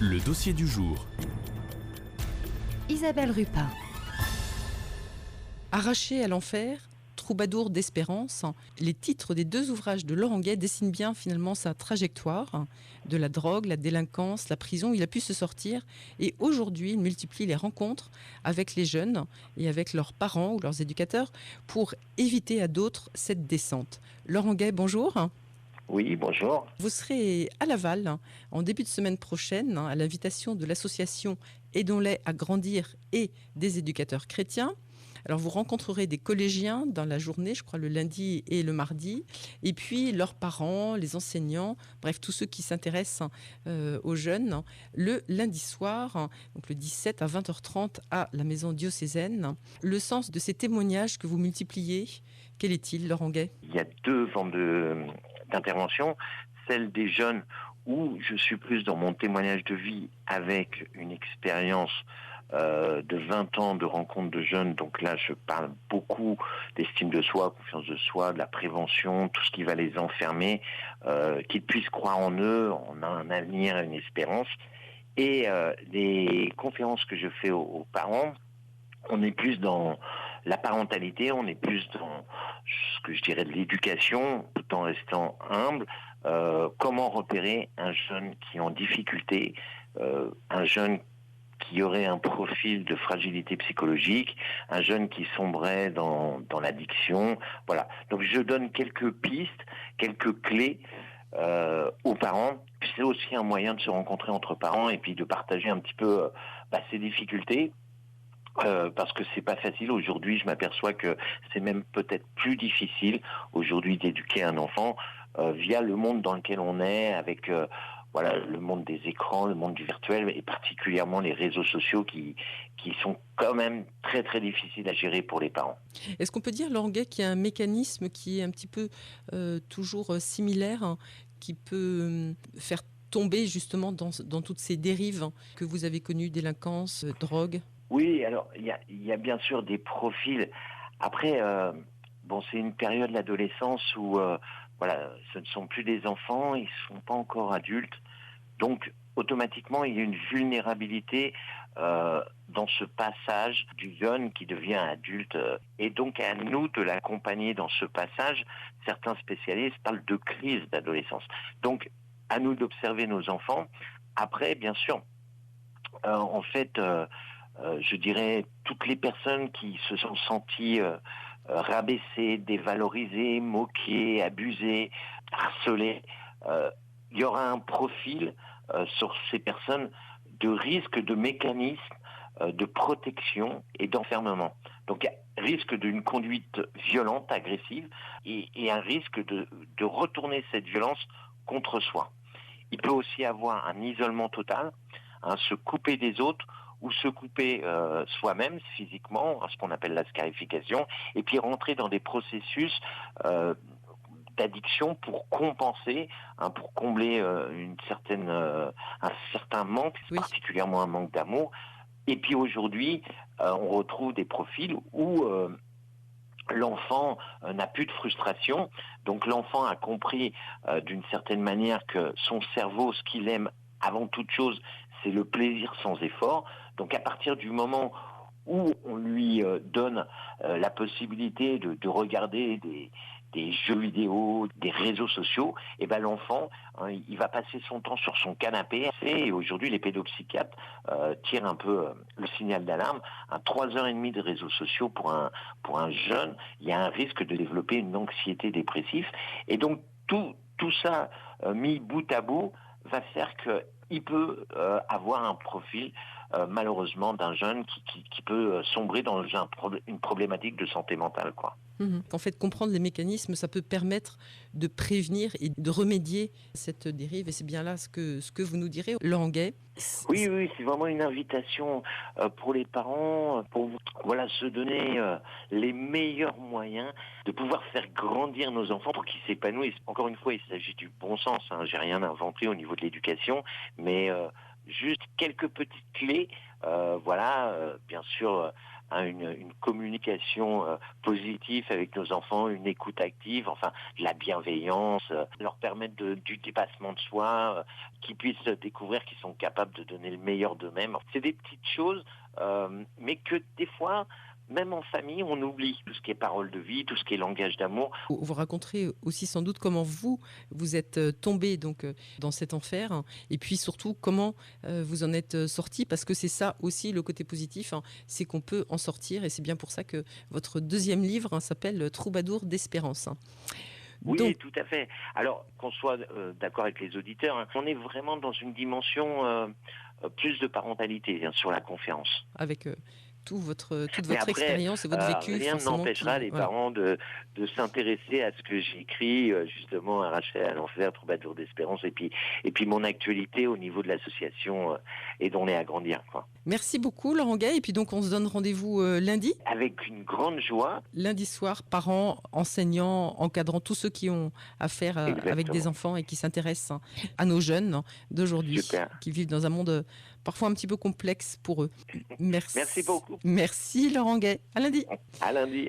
Le dossier du jour. Isabelle Rupin. Arraché à l'enfer, troubadour d'espérance, les titres des deux ouvrages de Laurent Gay dessinent bien finalement sa trajectoire de la drogue, la délinquance, la prison. Il a pu se sortir et aujourd'hui il multiplie les rencontres avec les jeunes et avec leurs parents ou leurs éducateurs pour éviter à d'autres cette descente. Laurent Gay, bonjour. Oui, bonjour. Vous serez à Laval en début de semaine prochaine à l'invitation de l'association Aidons-les à grandir et des éducateurs chrétiens. Alors vous rencontrerez des collégiens dans la journée, je crois le lundi et le mardi, et puis leurs parents, les enseignants, bref tous ceux qui s'intéressent aux jeunes, le lundi soir, donc le 17 à 20h30 à la maison diocésaine. Le sens de ces témoignages que vous multipliez, quel est-il, Laurent Gay ? Il y a deux formes d'intervention, celle des jeunes où je suis plus dans mon témoignage de vie avec une expérience de 20 ans de rencontre de jeunes. Donc là, je parle beaucoup d'estime de soi, confiance de soi, de la prévention, tout ce qui va les enfermer, qu'ils puissent croire en eux, on a un avenir, une espérance. Et les conférences que je fais aux parents, on est plus dans la parentalité, on est plus dans ce que je dirais de l'éducation, tout en restant humble. Comment repérer un jeune qui est en difficulté, un jeune qui aurait un profil de fragilité psychologique, un jeune qui sombrait dans l'addiction. Voilà. Donc je donne quelques pistes, quelques clés aux parents. C'est aussi un moyen de se rencontrer entre parents et puis de partager un petit peu ces difficultés. Parce que c'est pas facile aujourd'hui. Je m'aperçois que c'est même peut-être plus difficile aujourd'hui d'éduquer un enfant via le monde dans lequel on est, avec le monde des écrans, le monde du virtuel et particulièrement les réseaux sociaux qui sont quand même très très difficiles à gérer pour les parents. Est-ce qu'on peut dire, Laurent Gay, qu'il y a un mécanisme qui est un petit peu toujours similaire, qui peut faire tomber justement dans toutes ces dérives que vous avez connues, délinquance, drogue ? Oui, alors il y a bien sûr des profils. Après, c'est une période de l'adolescence où ce ne sont plus des enfants, ils ne sont pas encore adultes. Donc automatiquement, il y a une vulnérabilité dans ce passage du jeune qui devient adulte. Et donc à nous de l'accompagner dans ce passage. Certains spécialistes parlent de crise d'adolescence. Donc à nous d'observer nos enfants. Après, bien sûr, je dirais toutes les personnes qui se sont senties rabaissées, dévalorisées, moquées, abusées, harcelées, il y aura un profil sur ces personnes de risque de mécanisme de protection et d'enfermement. Donc risque d'une conduite violente, agressive, et un risque de retourner cette violence contre soi. Il peut aussi avoir un isolement total, se couper des autres, ou se couper soi-même physiquement, ce qu'on appelle la scarification, et puis rentrer dans des processus d'addiction pour compenser, pour combler un certain manque, oui. Particulièrement un manque d'amour. Et puis aujourd'hui, on retrouve des profils où l'enfant n'a plus de frustration, donc l'enfant a compris d'une certaine manière que son cerveau, ce qu'il aime avant toute chose, c'est le plaisir sans effort. Donc à partir du moment où on lui donne la possibilité de regarder des jeux vidéo, des réseaux sociaux, et l'enfant, il va passer son temps sur son canapé. Et aujourd'hui, les pédopsychiatres tirent un peu le signal d'alarme. 3h30 de réseaux sociaux pour un jeune, il y a un risque de développer une anxiété dépressive. Et donc tout ça mis bout à bout va faire que il peut avoir un profil malheureusement d'un jeune qui peut sombrer dans une problématique de santé mentale, quoi. En fait, comprendre les mécanismes, ça peut permettre de prévenir et de remédier à cette dérive. Et c'est bien là ce que vous nous direz, Laurent Gay. Oui, c'est vraiment une invitation pour les parents, pour se donner les meilleurs moyens de pouvoir faire grandir nos enfants pour qu'ils s'épanouissent. Encore une fois, il s'agit du bon sens. J'ai rien inventé au niveau de l'éducation, mais juste quelques petites clés. Bien sûr, hein, une communication positive avec nos enfants, une écoute active, enfin de la bienveillance, leur permettre du dépassement de soi, qu'ils puissent découvrir qu'ils sont capables de donner le meilleur d'eux-mêmes. C'est des petites choses, mais que des fois, même en famille, on oublie tout ce qui est parole de vie, tout ce qui est langage d'amour. Vous raconterez aussi sans doute comment vous êtes tombé donc dans cet enfer, hein, et puis surtout comment vous en êtes sorti, parce que c'est ça aussi le côté positif, hein, c'est qu'on peut en sortir, et c'est bien pour ça que votre deuxième livre, hein, s'appelle Troubadour d'espérance. Hein. Oui, Donc, tout à fait. Alors, qu'on soit d'accord avec les auditeurs, hein, on est vraiment dans une dimension plus de parentalité, hein, sur la conférence. avec toute Mais votre après, expérience et votre vécu, rien forcément, n'empêchera les voilà. parents de s'intéresser à ce que j'écris, justement, à Rachel à l'enfer, Troubadour d'espérance, et puis mon actualité au niveau de l'association Aidons-les à grandir, quoi. Merci beaucoup Laurent Gay, et puis donc on se donne rendez-vous lundi. Avec une grande joie. Lundi soir, parents, enseignants, encadrant tous ceux qui ont affaire avec des Exactement. enfants et qui s'intéressent, hein, à nos jeunes, hein, d'aujourd'hui, Super. qui vivent dans un monde parfois un petit peu complexe pour eux. Merci beaucoup. Merci Laurent Gay. À lundi. À lundi.